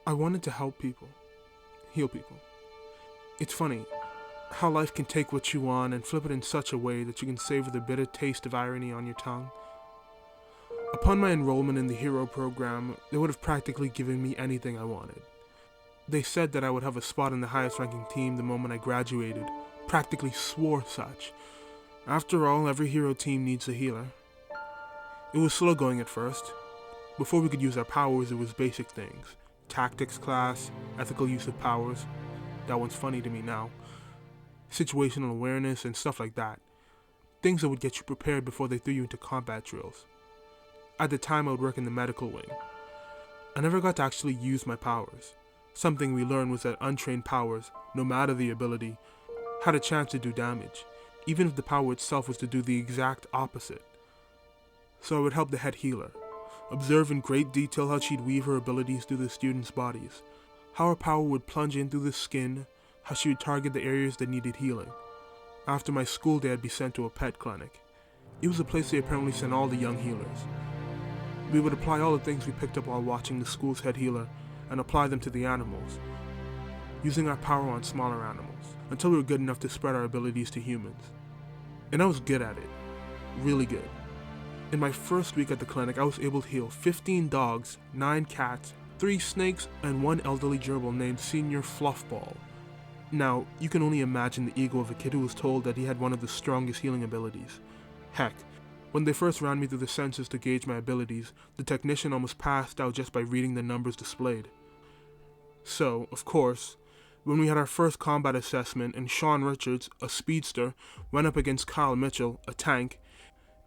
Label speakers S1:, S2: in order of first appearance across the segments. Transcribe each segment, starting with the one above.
S1: I wanted to help people, heal people. It's funny how life can take what you want and flip it in such a way that you can savor the bitter taste of irony on your tongue. Upon my enrollment in the Hero program, they would have practically given me anything I wanted. They said that I would have a spot in the highest ranking team the moment I graduated, practically swore such. After all, every hero team needs a healer. It was slow going at first. Before we could use our powers, it was basic things. Tactics class, ethical use of powers. That one's funny to me now. Situational awareness and stuff like that. Things that would get you prepared before they threw you into combat drills. At the time, I would work in the medical wing. I never got to actually use my powers. Something we learned was that untrained powers, no matter the ability, had a chance to do damage, even if the power itself was to do the exact opposite. So I would help the head healer, observe in great detail how she'd weave her abilities through the students' bodies, how her power would plunge in through the skin, how she would target the areas that needed healing. After my school day, I'd be sent to a pet clinic. It was a place they apparently sent all the young healers. We would apply all the things we picked up while watching the school's head healer and apply them to the animals, using our power on smaller animals, until we were good enough to spread our abilities to humans. And I was good at it. Really good. In my first week at the clinic, I was able to heal 15 dogs, 9 cats, 3 snakes, and 1 elderly gerbil named Senior Fluffball. Now, you can only imagine the ego of a kid who was told that he had one of the strongest healing abilities. Heck, when they first ran me through the sensors to gauge my abilities, the technician almost passed out just by reading the numbers displayed. So, of course, when we had our first combat assessment and Sean Richards, a speedster, went up against Kyle Mitchell, a tank,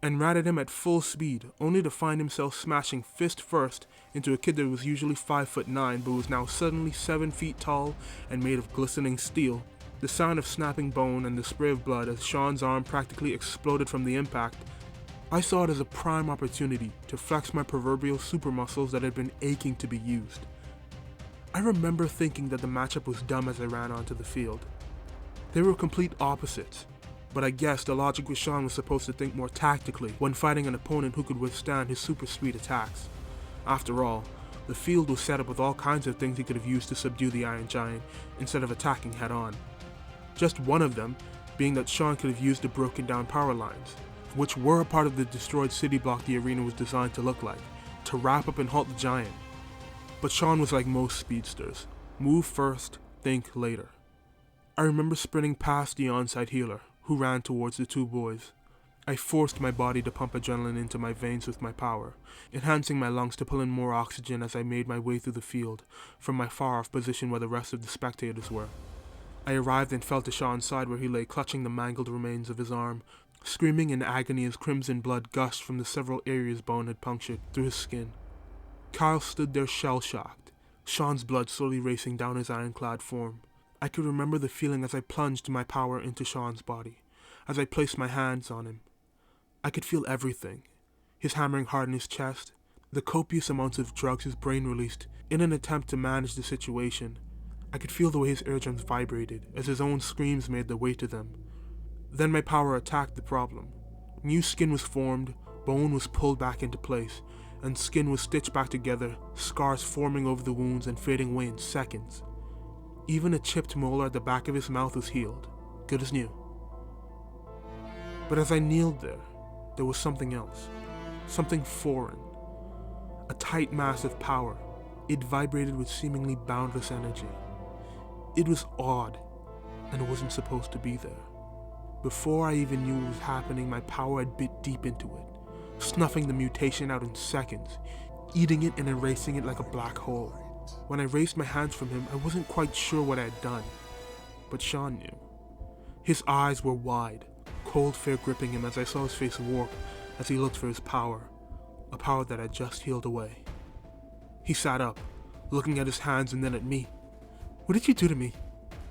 S1: and ran at him at full speed, only to find himself smashing fist first into a kid that was usually 5'9" but was now suddenly 7 feet tall and made of glistening steel. The sound of snapping bone and the spray of blood as Sean's arm practically exploded from the impact, I saw it as a prime opportunity to flex my proverbial super muscles that had been aching to be used. I remember thinking that the matchup was dumb as I ran onto the field. They were complete opposites, but I guess the logic with Sean was supposed to think more tactically when fighting an opponent who could withstand his super speed attacks. After all, the field was set up with all kinds of things he could have used to subdue the Iron Giant instead of attacking head on. Just one of them being that Sean could have used the broken down power lines, which were a part of the destroyed city block the arena was designed to look like, to wrap up and halt the giant. But Sean was like most speedsters. Move first, think later. I remember sprinting past the on-site healer, who ran towards the 2 boys. I forced my body to pump adrenaline into my veins with my power, enhancing my lungs to pull in more oxygen as I made my way through the field, from my far-off position where the rest of the spectators were. I arrived and fell to Sean's side where he lay clutching the mangled remains of his arm, screaming in agony as crimson blood gushed from the several areas bone had punctured through his skin. Kyle stood there shell-shocked, Sean's blood slowly racing down his ironclad form. I could remember the feeling as I plunged my power into Sean's body, as I placed my hands on him. I could feel everything, his hammering heart in his chest, the copious amounts of drugs his brain released in an attempt to manage the situation. I could feel the way his eardrums vibrated as his own screams made their way to them. Then my power attacked the problem. New skin was formed, bone was pulled back into place, and skin was stitched back together, scars forming over the wounds and fading away in seconds. Even a chipped molar at the back of his mouth was healed, good as new. But as I kneeled there was something else, something foreign. A tight mass of power. It vibrated with seemingly boundless energy. It was odd, and it wasn't supposed to be there. Before I even knew what was happening, my power had bit deep into it, snuffing the mutation out in seconds, eating it and erasing it like a black hole. When I raised my hands from him, I wasn't quite sure what I had done, but Sean knew. His eyes were wide, cold fear gripping him as I saw his face warp as he looked for his power, a power that had just healed away. He sat up, looking at his hands and then at me. "What did you do to me?"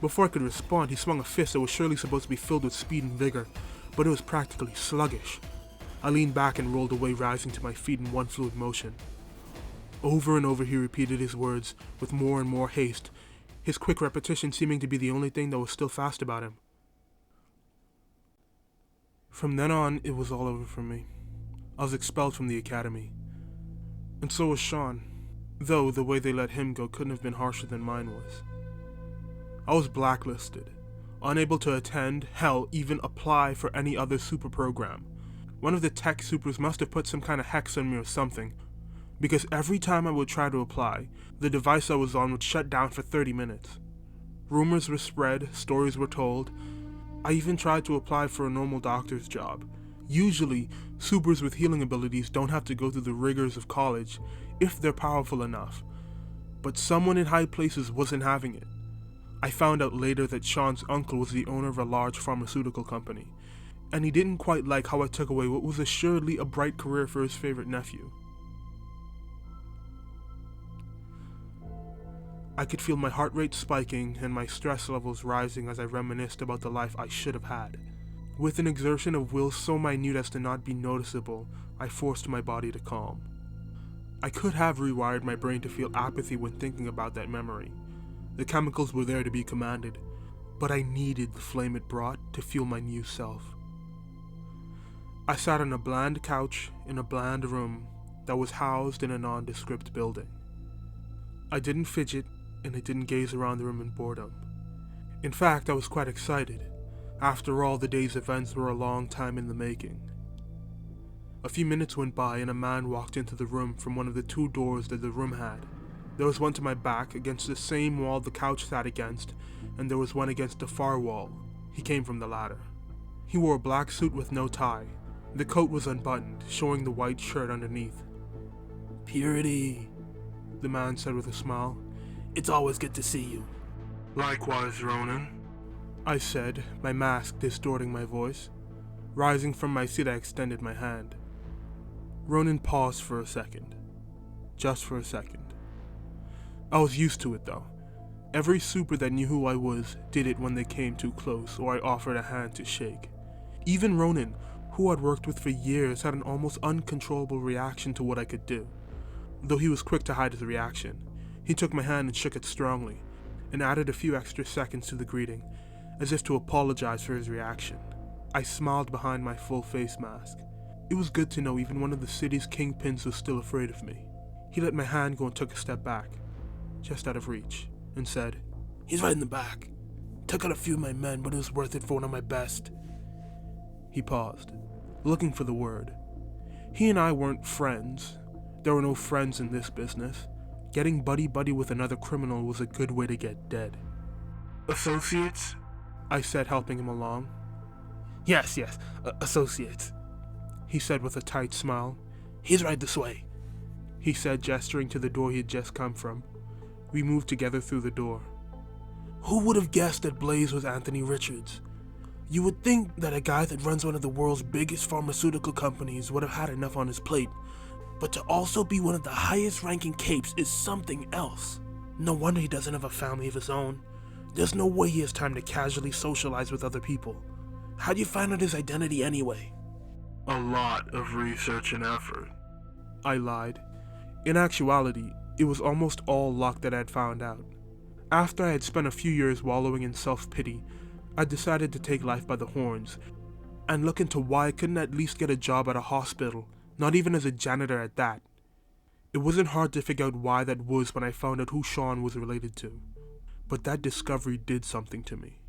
S1: Before I could respond, he swung a fist that was surely supposed to be filled with speed and vigor, but it was practically sluggish. I leaned back and rolled away, rising to my feet in one fluid motion. Over and over he repeated his words, with more and more haste, his quick repetition seeming to be the only thing that was still fast about him. From then on, it was all over for me. I was expelled from the academy. And so was Sean. though the way they let him go couldn't have been harsher than mine was. I was blacklisted, unable to attend, hell, even apply for any other super program. One of the tech supers must have put some kind of hex on me or something, because every time I would try to apply, the device I was on would shut down for 30 minutes. Rumors were spread, stories were told. I even tried to apply for a normal doctor's job. Usually, supers with healing abilities don't have to go through the rigors of college if they're powerful enough, but someone in high places wasn't having it. I found out later that Sean's uncle was the owner of a large pharmaceutical company, and he didn't quite like how I took away what was assuredly a bright career for his favorite nephew. I could feel my heart rate spiking and my stress levels rising as I reminisced about the life I should have had. With an exertion of will so minute as to not be noticeable, I forced my body to calm. I could have rewired my brain to feel apathy when thinking about that memory. The chemicals were there to be commanded, but I needed the flame it brought to fuel my new self. I sat on a bland couch in a bland room that was housed in a nondescript building. I didn't fidget, and I didn't gaze around the room in boredom. In fact, I was quite excited. After all, the day's events were a long time in the making. A few minutes went by and a man walked into the room from one of the 2 doors that the room had. There was one to my back against the same wall the couch sat against, and there was one against the far wall. He came from the latter. He wore a black suit with no tie. The coat was unbuttoned, showing the white shirt underneath.
S2: "Purity," the man said with a smile. "It's always good to see you."
S1: "Likewise, Ronan," I said, my mask distorting my voice. Rising from my seat, I extended my hand. Ronan paused for a second. Just for a second. I was used to it, though. Every super that knew who I was did it when they came too close or I offered a hand to shake. Even Ronan, who I'd worked with for years, had an almost uncontrollable reaction to what I could do. Though he was quick to hide his reaction, he took my hand and shook it strongly, and added a few extra seconds to the greeting, as if to apologize for his reaction. I smiled behind my full face mask. It was good to know even one of the city's kingpins was still afraid of me. He let my hand go and took a step back, just out of reach, and said,
S2: "He's right in the back. Took out a few of my men, but it was worth it for one of my best."
S1: He paused, looking for the word. He and I weren't friends. There were no friends in this business. Getting buddy-buddy with another criminal was a good way to get dead. "Associates?" I said, helping him along.
S2: Yes, associates,"
S1: he said with a tight smile.
S2: "He's right this way,"
S1: he said, gesturing to the door he had just come from. We moved together through the door.
S2: "Who would have guessed that Blaze was Anthony Richards? You would think that a guy that runs one of the world's biggest pharmaceutical companies would have had enough on his plate, but to also be one of the highest ranking capes is something else. No wonder he doesn't have a family of his own. There's no way he has time to casually socialize with other people. How'd you find out his identity anyway?"
S1: "A lot of research and effort," I lied. In actuality, it was almost all luck that I had found out. After I had spent a few years wallowing in self-pity, I decided to take life by the horns and look into why I couldn't at least get a job at a hospital, not even as a janitor at that. It wasn't hard to figure out why that was when I found out who Sean was related to. But that discovery did something to me.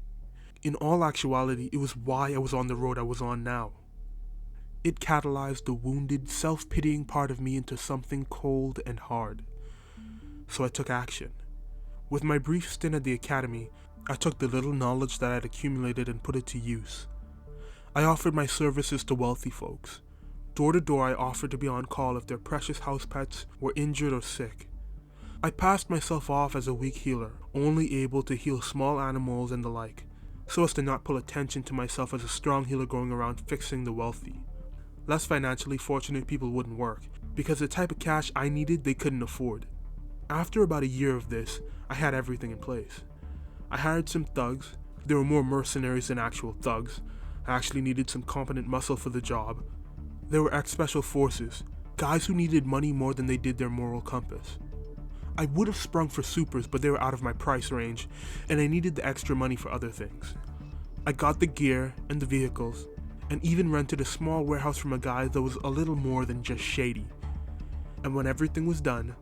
S1: In all actuality, it was why I was on the road I was on now. It catalyzed the wounded, self-pitying part of me into something cold and hard. So I took action. With my brief stint at the academy, I took the little knowledge that I had accumulated and put it to use. I offered my services to wealthy folks. Door to door, I offered to be on call if their precious house pets were injured or sick. I passed myself off as a weak healer, only able to heal small animals and the like, so as to not pull attention to myself as a strong healer going around fixing the wealthy. Less financially fortunate people wouldn't work, because the type of cash I needed they couldn't afford. After about a year of this, I had everything in place. I hired some thugs. There were more mercenaries than actual thugs. I actually needed some competent muscle for the job. There were ex-special forces, guys who needed money more than they did their moral compass. I would have sprung for supers, but they were out of my price range, and I needed the extra money for other things. I got the gear and the vehicles, and even rented a small warehouse from a guy that was a little more than just shady. And when everything was done,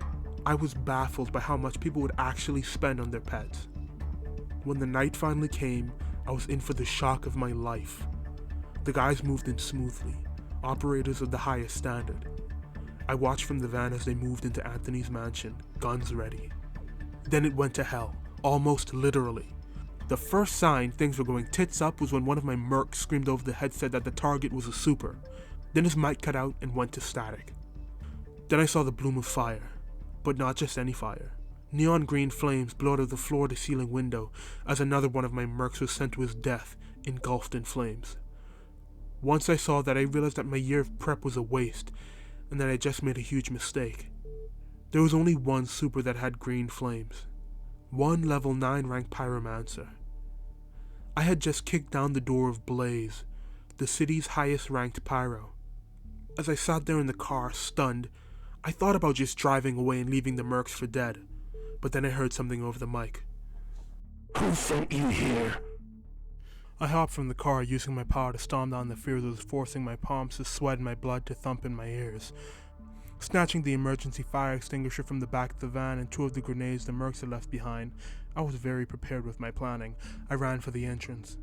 S1: I was baffled by how much people would actually spend on their pets. When the night finally came, I was in for the shock of my life. The guys moved in smoothly, operators of the highest standard. I watched from the van as they moved into Anthony's mansion, guns ready. Then it went to hell, almost literally. The first sign things were going tits up was when one of my mercs screamed over the headset that the target was a super. Then his mic cut out and went to static. Then I saw the bloom of fire, but not just any fire. Neon green flames blew out of the floor-to-ceiling window as another one of my mercs was sent to his death, engulfed in flames. Once I saw that, I realized that my year of prep was a waste, and that I just made a huge mistake. There was only one super that had green flames. One level 9 ranked pyromancer. I had just kicked down the door of Blaze, the city's highest ranked pyro. As I sat there in the car, stunned, I thought about just driving away and leaving the mercs for dead. But then I heard something over the mic.
S2: Who sent you here?
S1: I hopped from the car, using my power to stomp down the fear that was forcing my palms to sweat and my blood to thump in my ears. Snatching the emergency fire extinguisher from the back of the van and 2 of the grenades the mercs had left behind, I was very prepared with my planning. I ran for the entrance.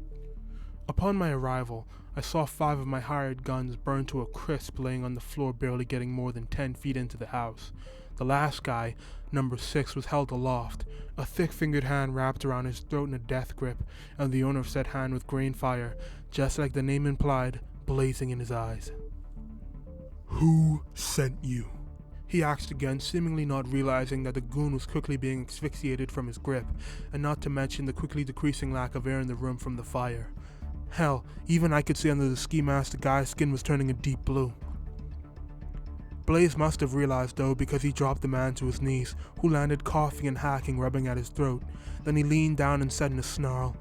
S1: Upon my arrival, I saw 5 of my hired guns burned to a crisp, laying on the floor, barely getting more than 10 feet into the house. The last guy, number 6, was held aloft, a thick-fingered hand wrapped around his throat in a death grip, and the owner of said hand with green fire, just like the name implied, blazing in his eyes.
S2: Who sent you?
S1: He asked again, seemingly not realizing that the goon was quickly being asphyxiated from his grip, and not to mention the quickly decreasing lack of air in the room from the fire. Hell, even I could see under the ski mask the guy's skin was turning a deep blue. Blaze must have realized though, because he dropped the man to his knees, who landed coughing and hacking, rubbing at his throat. Then he leaned down and said in a snarl,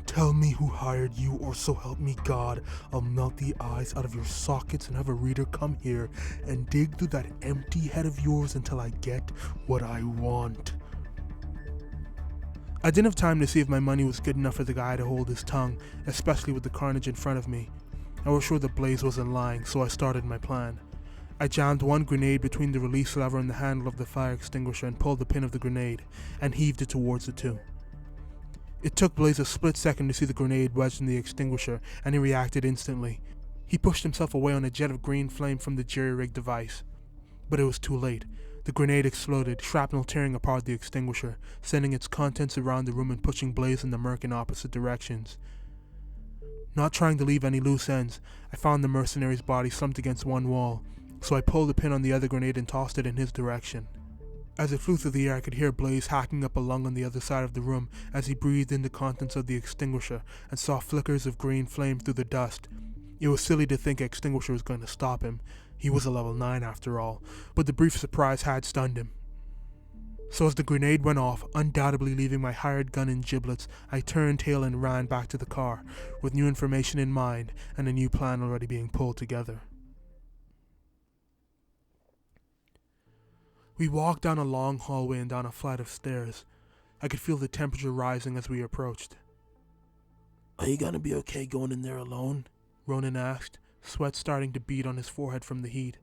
S2: Tell me who hired you, or so help me God, I'll melt the eyes out of your sockets and have a reader come here and dig through that empty head of yours until I get what I want.
S1: I didn't have time to see if my money was good enough for the guy to hold his tongue, especially with the carnage in front of me. I was sure that Blaze wasn't lying, so I started my plan. I jammed one grenade between the release lever and the handle of the fire extinguisher and pulled the pin of the grenade, and heaved it towards the 2. It took Blaze a split second to see the grenade wedged in the extinguisher, and he reacted instantly. He pushed himself away on a jet of green flame from the jerry-rigged device. But it was too late. The grenade exploded, shrapnel tearing apart the extinguisher, sending its contents around the room and pushing Blaze and the merc in opposite directions. Not trying to leave any loose ends, I found the mercenary's body slumped against one wall, so I pulled the pin on the other grenade and tossed it in his direction. As it flew through the air, I could hear Blaze hacking up a lung on the other side of the room as he breathed in the contents of the extinguisher and saw flickers of green flame through the dust. It was silly to think an extinguisher was going to stop him. He was a level 9 after all, but the brief surprise had stunned him. So as the grenade went off, undoubtedly leaving my hired gun in giblets, I turned tail and ran back to the car, with new information in mind and a new plan already being pulled together. We walked down a long hallway and down a flight of stairs. I could feel the temperature rising as we approached.
S2: Are you gonna be okay going in there alone?
S1: Ronan asked, sweat starting to bead on his forehead from the heat.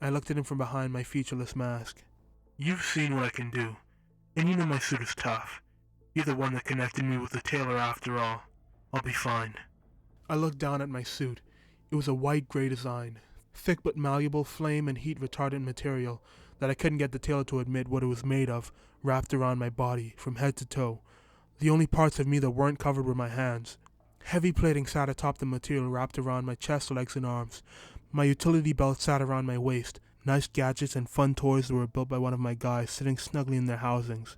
S1: I looked at him from behind my featureless mask.
S2: You've seen what I can do, and you know my suit is tough. You're the one that connected me with the tailor after all. I'll be fine.
S1: I looked down at my suit. It was a white gray design, thick but malleable flame and heat retardant material that I couldn't get the tailor to admit what it was made of, wrapped around my body, from head to toe. The only parts of me that weren't covered were my hands. Heavy plating sat atop the material wrapped around my chest, legs, and arms. My utility belt sat around my waist, nice gadgets and fun toys that were built by one of my guys sitting snugly in their housings.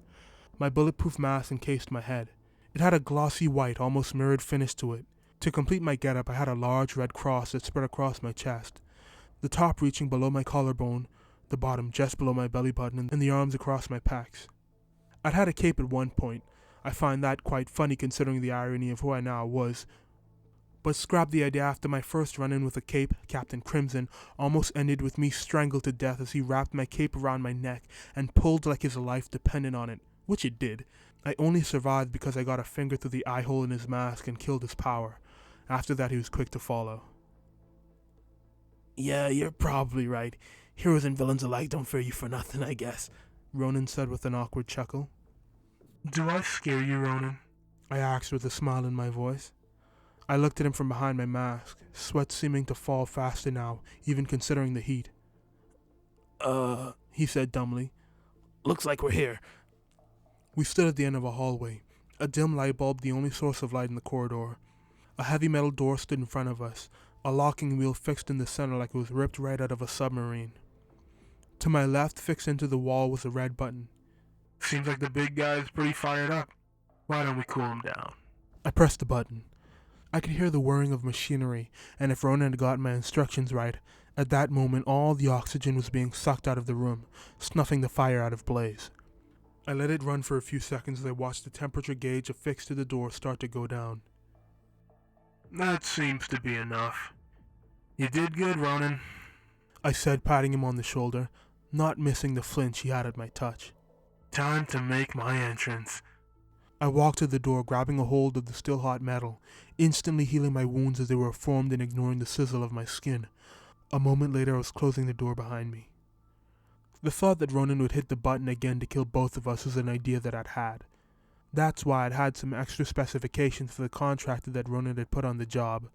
S1: My bulletproof mask encased my head. It had a glossy white, almost mirrored finish to it. To complete my getup, I had a large red cross that spread across my chest, the top reaching below my collarbone, the bottom just below my belly button, and the arms across my pecs. I'd had a cape at one point. I find that quite funny considering the irony of who I now was. But scrap the idea. After my first run-in with a cape, Captain Crimson almost ended with me strangled to death as he wrapped my cape around my neck and pulled like his life depended on it, which it did. I only survived because I got a finger through the eye hole in his mask and killed his power. After that, he was quick to follow.
S2: Yeah, you're probably right. Heroes and villains alike don't fear you for nothing, I guess,
S1: Ronan said with an awkward chuckle.
S2: Do I scare you, Ronan?
S1: I asked with a smile in my voice. I looked at him from behind my mask, sweat seeming to fall faster now, even considering the heat.
S2: He said dumbly. Looks like we're here.
S1: We stood at the end of a hallway, a dim light bulb the only source of light in the corridor. A heavy metal door stood in front of us, a locking wheel fixed in the center like it was ripped right out of a submarine. To my left, fixed into the wall, was a red button.
S2: Seems like the big guy's pretty fired up. Why don't we cool him down?
S1: I pressed the button. I could hear the whirring of machinery, and if Ronan had gotten my instructions right, at that moment all the oxygen was being sucked out of the room, snuffing the fire out of Blaze. I let it run for a few seconds as I watched the temperature gauge affixed to the door start to go down.
S2: That seems to be enough. You did good, Ronan,
S1: I said, patting him on the shoulder, not missing the flinch he had at my touch.
S2: Time to make my entrance.
S1: I walked to the door, grabbing a hold of the still hot metal, instantly healing my wounds as they were formed and ignoring the sizzle of my skin. A moment later I was closing the door behind me. The thought that Ronan would hit the button again to kill both of us was an idea that I'd had. That's why I'd had some extra specifications for the contractor that Ronan had put on the job.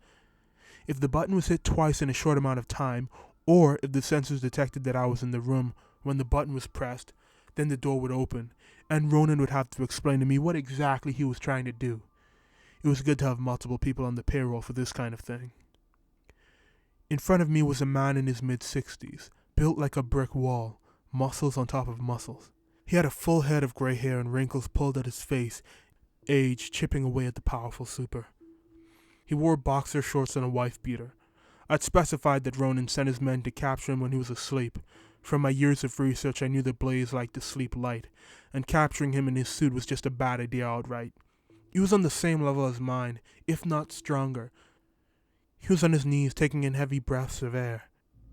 S1: If the button was hit twice in a short amount of time, or if the sensors detected that I was in the room when the button was pressed, then the door would open, and Ronan would have to explain to me what exactly he was trying to do. It was good to have multiple people on the payroll for this kind of thing. In front of me was a man in his mid-60s, built like a brick wall, muscles on top of muscles. He had a full head of gray hair and wrinkles pulled at his face, age chipping away at the powerful super. He wore boxer shorts and a wife beater. I'd specified that Ronan sent his men to capture him when he was asleep. From my years of research, I knew that Blaze liked to sleep light, and capturing him in his suit was just a bad idea outright. He was on the same level as mine, if not stronger. He was on his knees, taking in heavy breaths of air.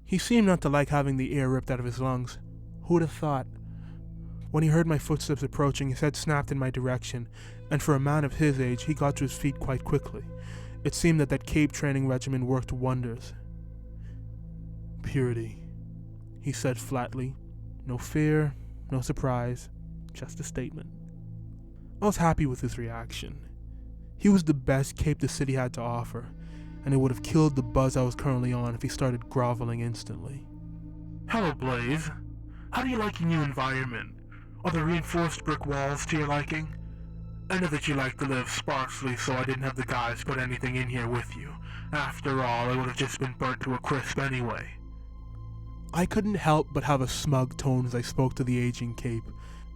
S1: He seemed not to like having the air ripped out of his lungs. Who would have thought? When he heard my footsteps approaching, his head snapped in my direction, and for a man of his age, he got to his feet quite quickly. It seemed that cape training regimen worked wonders. Purity, he said flatly. No fear, no surprise, just a statement. I was happy with his reaction. He was the best cape the city had to offer, and it would have killed the buzz I was currently on if he started groveling instantly.
S2: Hello, Blaze. How do you like your new environment? Are the reinforced brick walls to your liking? I know that you like to live sparsely, so I didn't have the guys put anything in here with you. After all, it would have just been burnt to a crisp anyway.
S1: I couldn't help but have a smug tone as I spoke to the aging cape.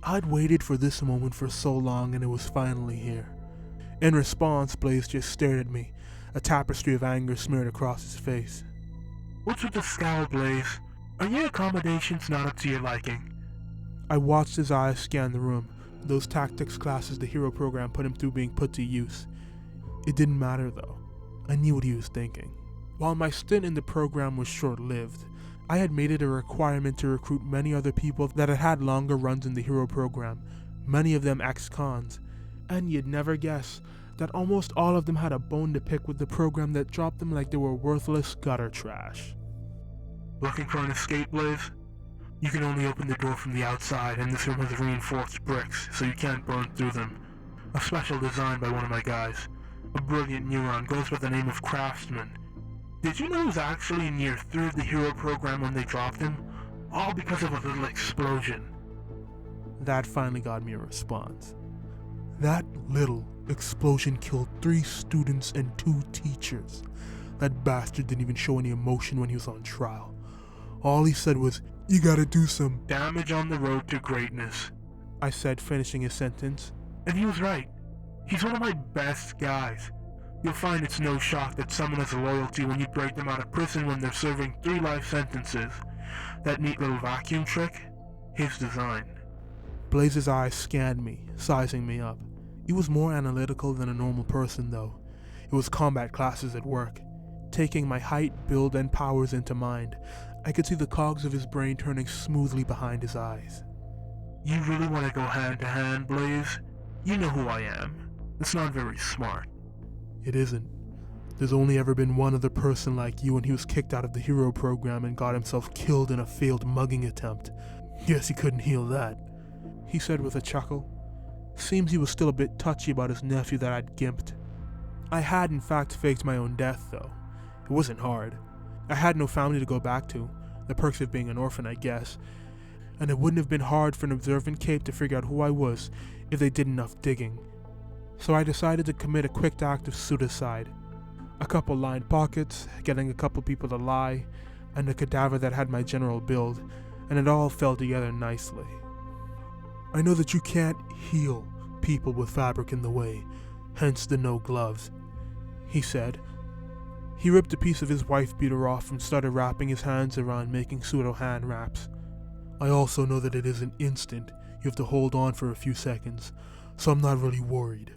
S1: I'd waited for this moment for so long, and it was finally here. In response, Blaze just stared at me, a tapestry of anger smeared across his face.
S2: What's with the scowl, Blaze? Are your accommodations not up to your liking?
S1: I watched his eyes scan the room, those tactics classes the hero program put him through being put to use. It didn't matter though. I knew what he was thinking. While my stint in the program was short-lived, I had made it a requirement to recruit many other people that had had longer runs in the hero program, many of them ex-cons, and you'd never guess that almost all of them had a bone to pick with the program that dropped them like they were worthless gutter trash.
S2: Looking for an escape, Blaze? You can only open the door from the outside, and this room has reinforced bricks, so you can't burn through them. A special design by one of my guys. A brilliant neuron, goes by the name of Craftsman. Did you know he was actually in year 3 of the hero program when they dropped him? All because of a little explosion.
S1: That finally got me a response. That little explosion killed 3 students and 2 teachers. That bastard didn't even show any emotion when he was on trial. All he said was, "You gotta do some
S2: damage on the road to greatness,"
S1: I said, finishing his sentence.
S2: And he was right. He's one of my best guys. You'll find it's no shock that someone has a loyalty when you break them out of prison when they're serving 3 life sentences. That neat little vacuum trick? His design.
S1: Blaze's eyes scanned me, sizing me up. He was more analytical than a normal person though. It was combat classes at work. Taking my height, build, and powers into mind, I could see the cogs of his brain turning smoothly behind his eyes.
S2: You really want to go hand to hand, Blaze? You know who I am. It's not very smart.
S1: It isn't.
S2: There's only ever been one other person like you, and he was kicked out of the hero program and got himself killed in a failed mugging attempt. Guess he couldn't heal that,"
S1: he said with a chuckle. Seems he was still a bit touchy about his nephew that I'd gimped. I had in fact faked my own death though. It wasn't hard. I had no family to go back to, the perks of being an orphan I guess, and it wouldn't have been hard for an observant cape to figure out who I was if they did enough digging. So I decided to commit a quick act of suicide. A couple lined pockets, getting a couple people to lie, and a cadaver that had my general build, and it all fell together nicely. "I know that you can't heal people with fabric in the way, hence the no gloves," he said. He ripped a piece of his wife beater off and started wrapping his hands around, making pseudo hand wraps. "I also know that it isn't instant, you have to hold on for a few seconds, so I'm not really worried.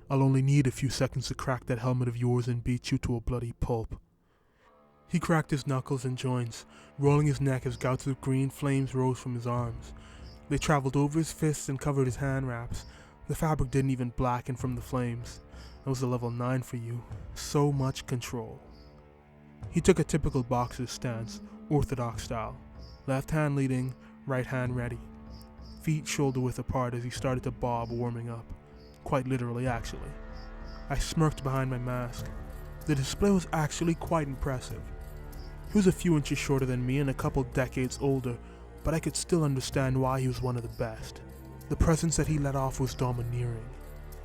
S1: I'll only need a few seconds to crack that helmet of yours and beat you to a bloody pulp." He cracked his knuckles and joints, rolling his neck as gouts of green flames rose from his arms. They traveled over his fists and covered his hand wraps. The fabric didn't even blacken from the flames. That was a level 9 for you. So much control. He took a typical boxer's stance, orthodox style. Left hand leading, right hand ready. Feet shoulder width apart as he started to bob, warming up. Quite literally, actually. I smirked behind my mask. The display was actually quite impressive. He was a few inches shorter than me and a couple decades older, but I could still understand why he was one of the best. The presence that he let off was domineering.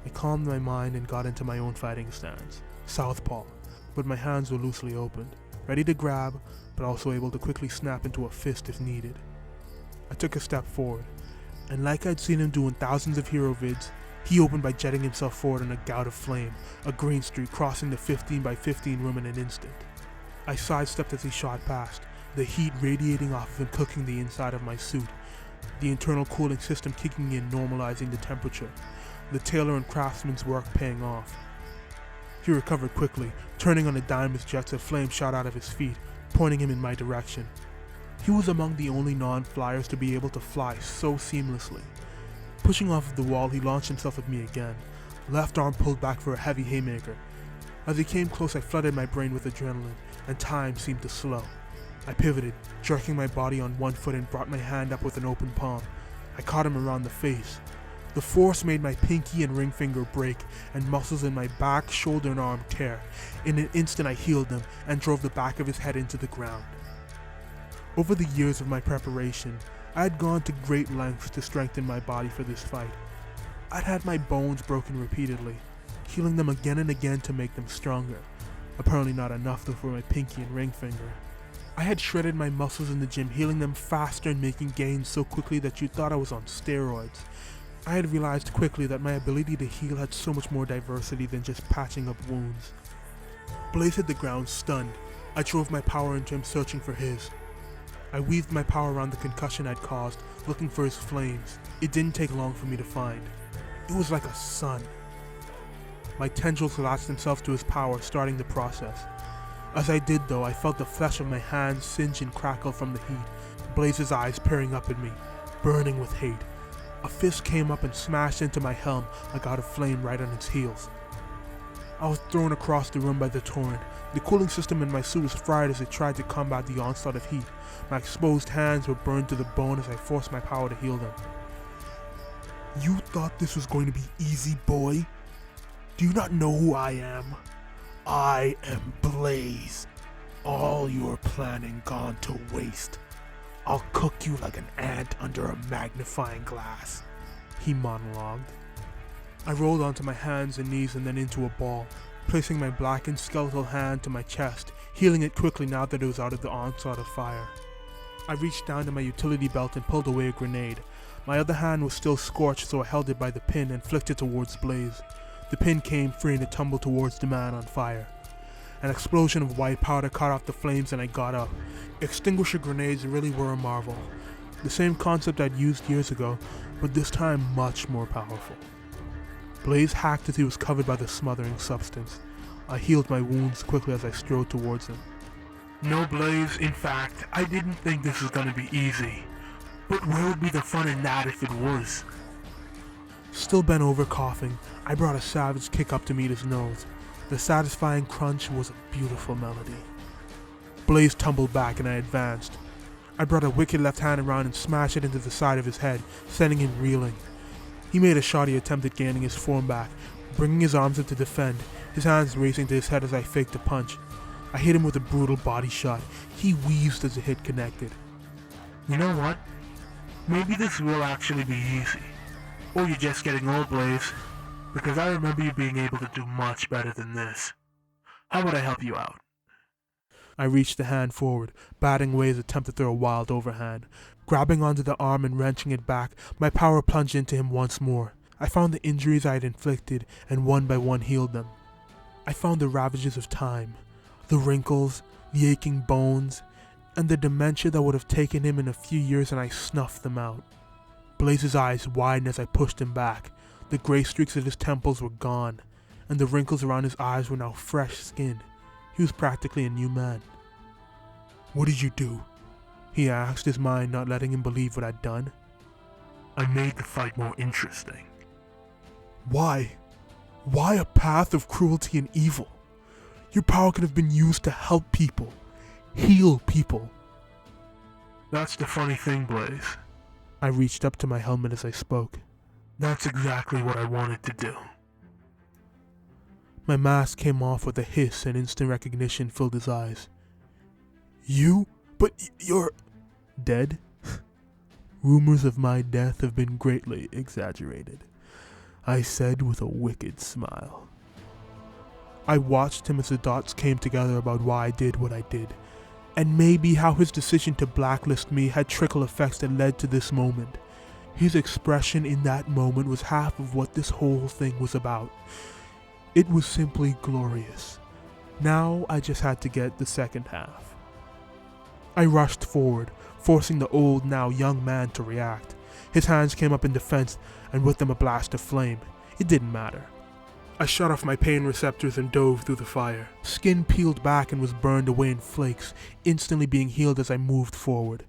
S1: I calmed my mind and got into my own fighting stance, southpaw, but my hands were loosely opened, ready to grab, but also able to quickly snap into a fist if needed. I took a step forward, and like I'd seen him do in thousands of hero vids, he opened by jetting himself forward in a gout of flame, a green streak crossing the 15 by 15 room in an instant. I sidestepped as he shot past, the heat radiating off of him, cooking the inside of my suit, the internal cooling system kicking in, normalizing the temperature, the tailor and craftsman's work paying off. He recovered quickly, turning on a dime as jets of flame shot out of his feet, pointing him in my direction. He was among the only non-flyers to be able to fly so seamlessly. Pushing off of the wall, he launched himself at me again, left arm pulled back for a heavy haymaker. As he came close, I flooded my brain with adrenaline, and time seemed to slow. I pivoted, jerking my body on one foot and brought my hand up with an open palm. I caught him around the face. The force made my pinky and ring finger break, and muscles in my back, shoulder, and arm tear. In an instant I healed them, and drove the back of his head into the ground. Over the years of my preparation, I had gone to great lengths to strengthen my body for this fight. I'd had my bones broken repeatedly, healing them again and again to make them stronger. Apparently not enough though for my pinky and ring finger. I had shredded my muscles in the gym, healing them faster and making gains so quickly that you thought I was on steroids. I had realized quickly that my ability to heal had so much more diversity than just patching up wounds. Blaze hit the ground stunned. I drove my power into him, searching for his. I weaved my power around the concussion I'd caused, looking for his flames. It didn't take long for me to find. It was like a sun. My tendrils latched themselves to his power, starting the process. As I did though, I felt the flesh of my hands singe and crackle from the heat, Blaze's eyes peering up at me, burning with hate. A fist came up and smashed into my helm, a gout of flame right on its heels. I was thrown across the room by the torrent. The cooling system in my suit was fried as it tried to combat the onslaught of heat. My exposed hands were burned to the bone as I forced my power to heal them. "You thought this was going to be easy, boy? Do you not know who I am? I am Blaze. All your planning gone to waste. I'll cook you like an ant under a magnifying glass," he monologued. I rolled onto my hands and knees and then into a ball, placing my blackened skeletal hand to my chest, healing it quickly now that it was out of the onslaught of fire. I reached down to my utility belt and pulled away a grenade. My other hand was still scorched, so I held it by the pin and flicked it towards Blaze. The pin came free and it tumbled towards the man on fire. An explosion of white powder caught off the flames and I got up. Extinguisher grenades really were a marvel. The same concept I'd used years ago, but this time much more powerful. Blaze hacked as he was covered by the smothering substance. I healed my wounds quickly as I strode towards him. "No, Blaze, in fact, I didn't think this was gonna be easy. But where would be the fun in that if it was?" Still bent over coughing, I brought a savage kick up to meet his nose. The satisfying crunch was a beautiful melody. Blaze tumbled back and I advanced. I brought a wicked left hand around and smashed it into the side of his head, sending him reeling. He made a shoddy attempt at gaining his form back, bringing his arms up to defend, his hands racing to his head as I faked a punch. I hit him with a brutal body shot. He wheezed as the hit connected.
S2: You know what? Maybe this will actually be easy. Or you're just getting old, Blaze. Because I remember you being able to do much better than this. How would I help you out?
S1: I reached the hand forward, batting away his attempt to throw a wild overhand. Grabbing onto the arm and wrenching it back, my power plunged into him once more. I found the injuries I had inflicted and one by one healed them. I found the ravages of time, the wrinkles, the aching bones, and the dementia that would have taken him in a few years, and I snuffed them out. Blaze's eyes widened as I pushed him back. The gray streaks at his temples were gone, and the wrinkles around his eyes were now fresh skin. He was practically a new man. "What did you do?" he asked, his mind not letting him believe what I'd done.
S2: I made the fight more interesting.
S1: Why? Why a path of cruelty and evil? Your power could have been used to help people, heal people.
S2: That's the funny thing, Blaze.
S1: I reached up to my helmet as I spoke.
S2: That's exactly what I wanted to do.
S1: My mask came off with a hiss and instant recognition filled his eyes. You? But you're... dead? Rumors of my death have been greatly exaggerated, I said with a wicked smile. I watched him as the dots came together about why I did what I did, and maybe how his decision to blacklist me had trickle effects that led to this moment. His expression in that moment was half of what this whole thing was about. It was simply glorious. Now I just had to get the second half. I rushed forward, forcing the old, now young man to react. His hands came up in defense, and with them a blast of flame. It didn't matter. I shut off my pain receptors and dove through the fire. Skin peeled back and was burned away in flakes, instantly being healed as I moved forward.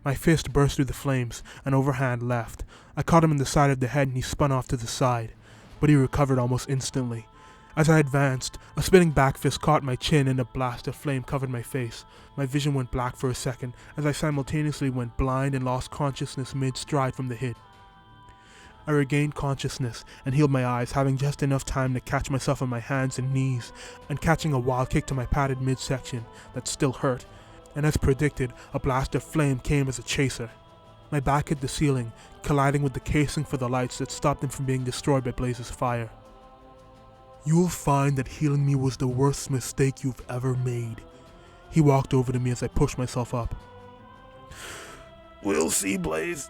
S1: My fist burst through the flames, an overhand left. I caught him in the side of the head and he spun off to the side, but he recovered almost instantly. As I advanced, a spinning back fist caught my chin and a blast of flame covered my face. My vision went black for a second as I simultaneously went blind and lost consciousness mid-stride from the hit. I regained consciousness and healed my eyes, having just enough time to catch myself on my hands and knees and catching a wild kick to my padded midsection that still hurt. And as predicted, a blast of flame came as a chaser. My back hit the ceiling, colliding with the casing for the lights that stopped them from being destroyed by Blaze's fire. You'll find that healing me was the worst mistake you've ever made. He walked over to me as I pushed myself up.
S2: We'll see, Blaze.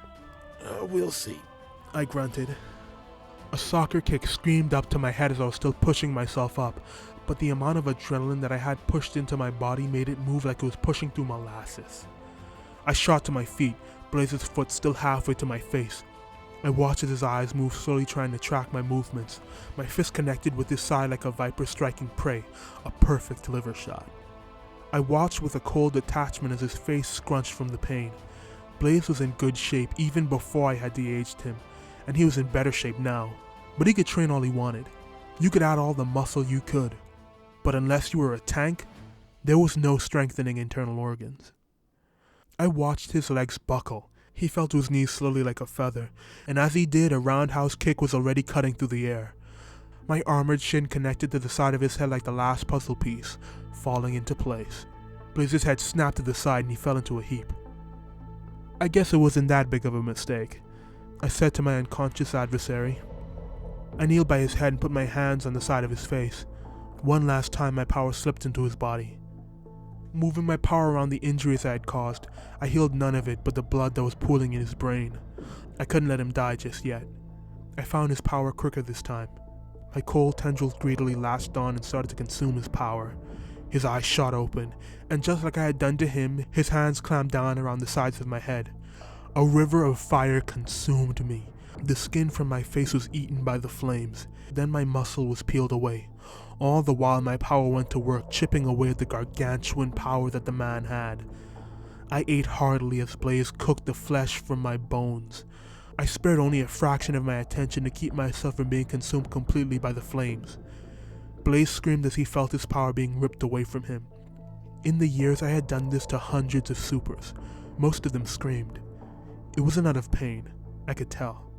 S2: We'll see,
S1: I grunted. A soccer kick screamed up to my head as I was still pushing myself up, but the amount of adrenaline that I had pushed into my body made it move like it was pushing through molasses. I shot to my feet, Blaze's foot still halfway to my face. I watched as his eyes moved slowly, trying to track my movements. My fist connected with his side like a viper striking prey, a perfect liver shot. I watched with a cold detachment as his face scrunched from the pain. Blaze was in good shape even before I had de-aged him, and he was in better shape now. But he could train all he wanted. You could add all the muscle you could, but unless you were a tank, there was no strengthening internal organs. I watched his legs buckle. He fell to his knees slowly like a feather, and as he did, a roundhouse kick was already cutting through the air. My armored shin connected to the side of his head like the last puzzle piece, falling into place. Blaze's head snapped to the side and he fell into a heap. I guess it wasn't that big of a mistake, I said to my unconscious adversary. I kneeled by his head and put my hands on the side of his face. One last time my power slipped into his body. Moving my power around the injuries I had caused, I healed none of it but the blood that was pooling in his brain. I couldn't let him die just yet. I found his power quicker this time. My cold tendrils greedily latched on and started to consume his power. His eyes shot open, and just like I had done to him, his hands clamped down around the sides of my head. A river of fire consumed me. The skin from my face was eaten by the flames. Then my muscle was peeled away. All the while my power went to work, chipping away at the gargantuan power that the man had. I ate heartily as Blaze cooked the flesh from my bones. I spared only a fraction of my attention to keep myself from being consumed completely by the flames.
S2: Blaze screamed as he felt his power being ripped away from him. In the years I had done this to hundreds of supers. Most of them screamed. It wasn't out of pain, I could tell.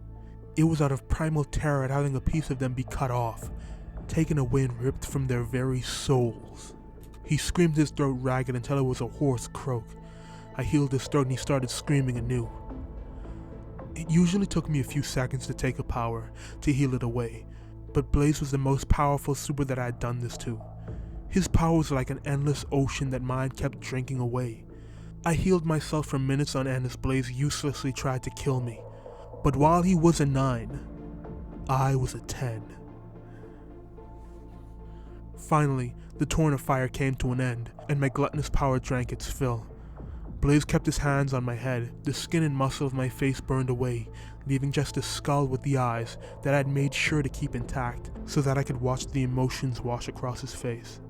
S2: It was out of primal terror at having a piece of them be cut off, taken away and ripped from their very souls. He screamed his throat ragged until it was a hoarse croak. I healed his throat and he started screaming anew. It usually took me a few seconds to take a power, to heal it away, but Blaze was the most powerful super that I had done this to. His power was like an endless ocean that mine kept drinking away. I healed myself for minutes on end as Blaze uselessly tried to kill me, but while he was a 9, I was a 10. Finally, the torrent of fire came to an end, and my gluttonous power drank its fill. Blaze kept his hands on my head. The skin and muscle of my face burned away, leaving just a skull with the eyes that I had made sure to keep intact so that I could watch the emotions wash across his face.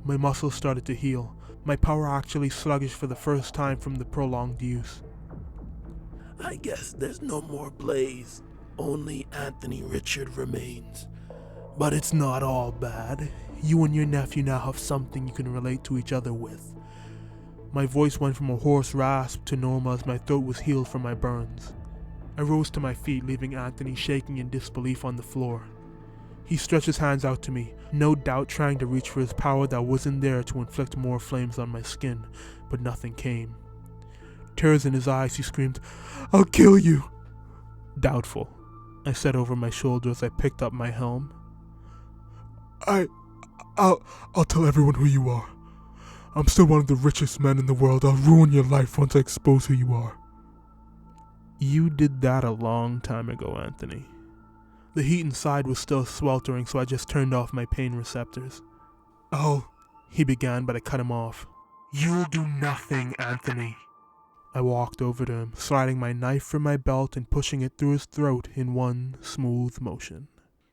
S2: My muscles started to heal, my power actually sluggish for the first time from the prolonged use.
S3: I guess there's no more Blaze. Only Anthony Richard remains.
S2: But it's not all bad. You and your nephew now have something you can relate to each other with. My voice went from a hoarse rasp to normal as my throat was healed from my burns. I rose to my feet, leaving Anthony shaking in disbelief on the floor. He stretched his hands out to me, no doubt trying to reach for his power that wasn't there to inflict more flames on my skin, but nothing came. Tears in his eyes, he screamed, "I'll kill you!" Doubtful, I said over my shoulder as I picked up my helm. I'll tell everyone who you are. I'm still one of the richest men in the world. I'll ruin your life once I expose who you are. You did that a long time ago, Anthony. The heat inside was still sweltering, so I just turned off my pain receptors. Oh, he began, but I cut him off. You'll do nothing, Anthony. I walked over to him, sliding my knife from my belt and pushing it through his throat in one smooth motion.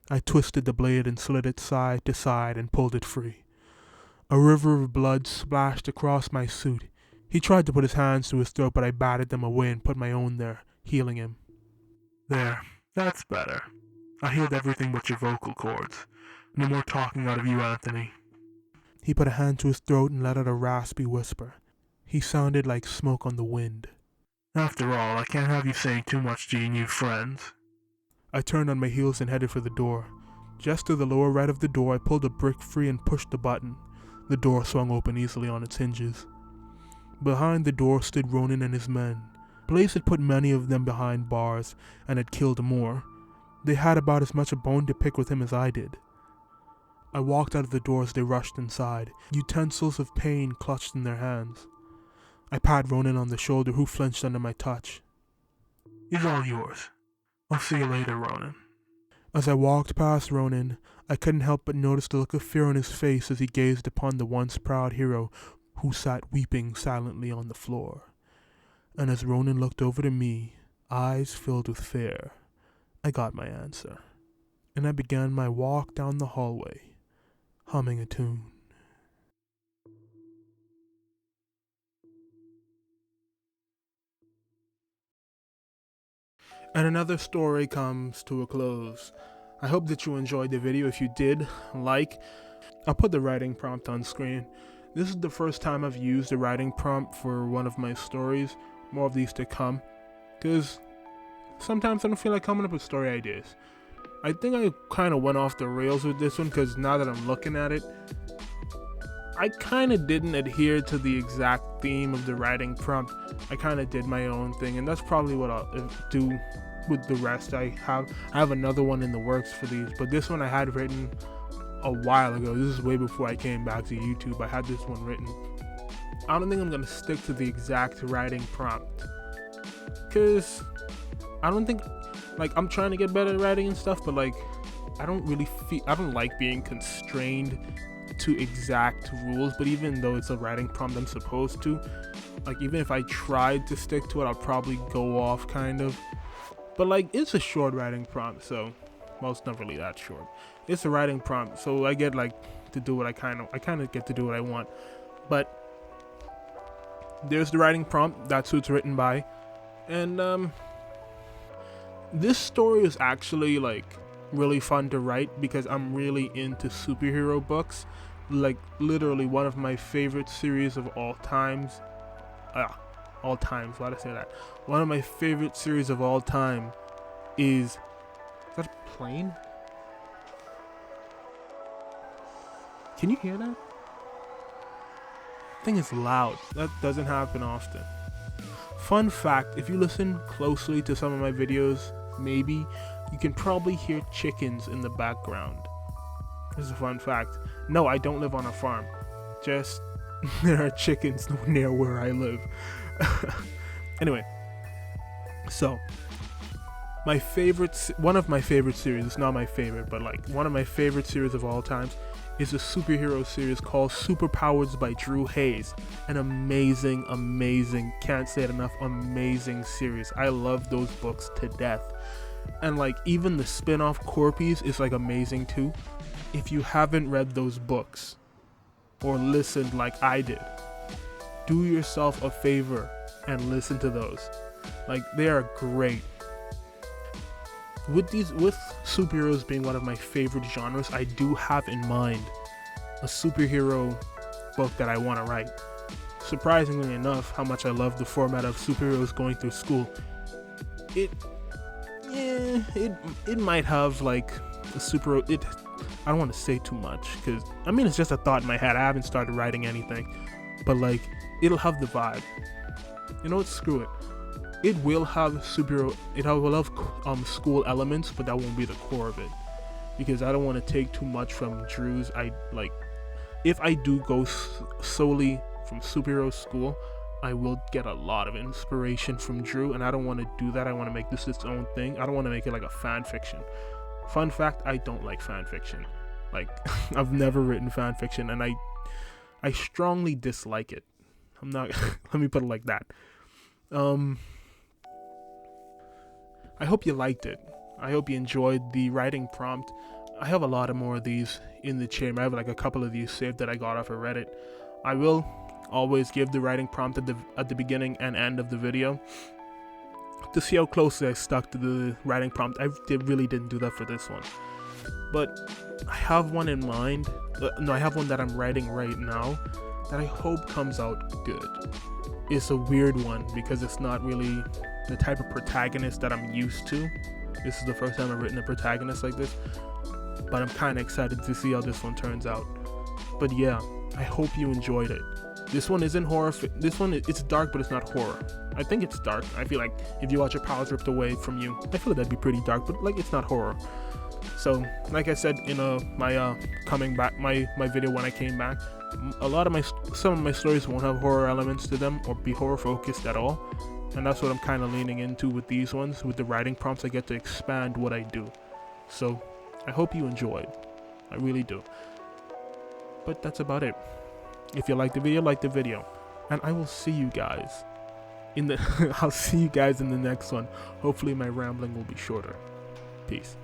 S2: I twisted the blade and slid it side to side and pulled it free. A river of blood splashed across my suit. He tried to put his hands to his throat, but I batted them away and put my own there, healing him. There, that's better. I healed everything but your vocal cords. No more talking out of you, Anthony. He put a hand to his throat and let out a raspy whisper. He sounded like smoke on the wind. After all, I can't have you saying too much to your new friends. I turned on my heels and headed for the door. Just to the lower right of the door, I pulled a brick free and pushed the button. The door swung open easily on its hinges. Behind the door stood Ronan and his men. Blaze had put many of them behind bars and had killed more. They had about as much a bone to pick with him as I did. I walked out of the door as they rushed inside, utensils of pain clutched in their hands. I patted Ronan on the shoulder, who flinched under my touch. He's all yours. I'll see you later, Ronan. As I walked past Ronan, I couldn't help but notice the look of fear on his face as he gazed upon the once proud hero who sat weeping silently on the floor. And as Ronan looked over to me, eyes filled with fear, I got my answer. And I began my walk down the hallway, humming a tune. And another story comes to a close. I hope that you enjoyed the video. If you did, I'll put the writing prompt on screen. This is the first time I've used a writing prompt for one of my stories. More of these to come, because sometimes I don't feel like coming up with story ideas. I think I kind of went off the rails with this one, because now that I'm looking at it, I kind of didn't adhere to the exact theme of the writing prompt. I kind of did my own thing, and that's probably what I'll do with the rest. I have another one in the works for these, but this one I had written a while ago. This is way before I came back to YouTube. I had this one written. I don't think I'm gonna stick to the exact writing prompt, because I don't think, I'm trying to get better at writing and stuff, but I don't like being constrained to exact rules. But even though it's a writing prompt I'm supposed to, even if I tried to stick to it, I'll probably go off kind of. But it's a short writing prompt, so, well, it's not really that short. It's a writing prompt, so I get to do what I kind of get to do what I want. But there's the writing prompt. That's who it's written by. And this story is actually
S1: really fun to write because I'm really into superhero books. Like literally one of my favorite series of all times. All times, why did I say that? One of my favorite series of all time is that a plane? Can you hear that? Thing is loud. That doesn't happen often. Fun fact, if you listen closely to some of my videos, maybe you can probably hear chickens in the background. This is a fun fact. No, I don't live on a farm. Just there are chickens near where I live. Anyway, so one of my favorite series, it's not my favorite, but like one of my favorite series of all times is a superhero series called Superpowers by Drew Hayes. An amazing, can't say it enough, amazing series. I love those books to death. And like even the spin-off Corpies is like amazing too. If you haven't read those books or listened like I did, do yourself a favor and listen to those. Like they are great. With superheroes being one of my favorite genres, I do have in mind a superhero book that I want to write. Surprisingly enough, how much I love the format of superheroes going through school. It might have like a I don't want to say too much because I mean it's just a thought in my head. I haven't started writing anything, but like it'll have the vibe. You know what? Screw it. It will have superhero. It will have school elements, but that won't be the core of it because I don't want to take too much from Drew's. If I do go solely from superhero school, I will get a lot of inspiration from Drew, and I don't want to do that. I want to make this its own thing. I don't want to make it like a fan fiction. Fun fact, I don't like fan fiction. Like, I've never written fan fiction, and I strongly dislike it. I'm not, let me put it like that. I hope you liked it. I hope you enjoyed the writing prompt. I have a lot of more of these in the chamber. I have like a couple of these saved that I got off of Reddit. I will always give the writing prompt at the beginning and end of the video to see how closely I stuck to the writing prompt. I really didn't do that for this one, but I have one in mind. I have one that I'm writing right now that I hope comes out good. It's a weird one because it's not really the type of protagonist that I'm used to. This is the first time I've written a protagonist like this, but I'm kind of excited to see how this one turns out. But yeah, I hope you enjoyed it. This one isn't horror. This one, it's dark, but it's not horror. I think it's dark. I feel like if you watch your powers ripped away from you, I feel like that'd be pretty dark, but like it's not horror. So, like I said in my coming back, my video when I came back, some of my stories won't have horror elements to them or be horror focused at all. And that's what I'm kind of leaning into with these ones. With the writing prompts, I get to expand what I do. So, I hope you enjoyed. I really do. But that's about it. If you like the video, like the video. And I will see you guys I'll see you guys in the next one. Hopefully my rambling will be shorter. Peace.